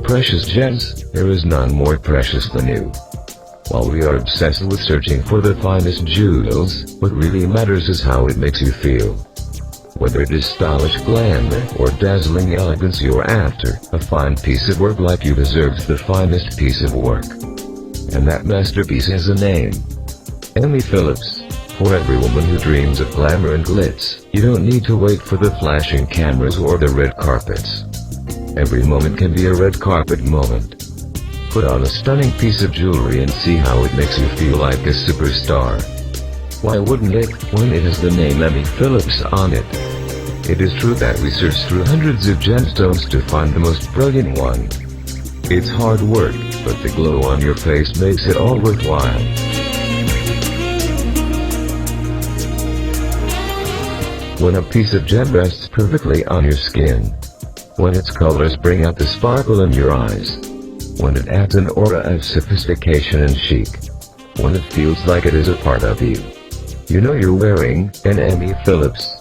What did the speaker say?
precious gems, there is none more precious than you. While we are obsessed with searching for the finest jewels, what really matters is how it makes you feel. Whether it is stylish glamour or dazzling elegance you're after, a fine piece of work like you deserves the finest piece of work. And that masterpiece has a name. Emmie Phillips. For every woman who dreams of glamour and glitz, you don't need to wait for the flashing cameras or the red carpets. Every moment can be a red carpet moment. Put on a stunning piece of jewelry and see how it makes you feel like a superstar. Why wouldn't it, when it has the name Emmie Phillips on it? It is true that we search through hundreds of gemstones to find the most brilliant one. It's hard work, but the glow on your face makes it all worthwhile. When a piece of gem rests perfectly on your skin. When its colors bring out the sparkle in your eyes. When it adds an aura of sophistication and chic. When it feels like it is a part of you. You know you're wearing an Emmie Phillips.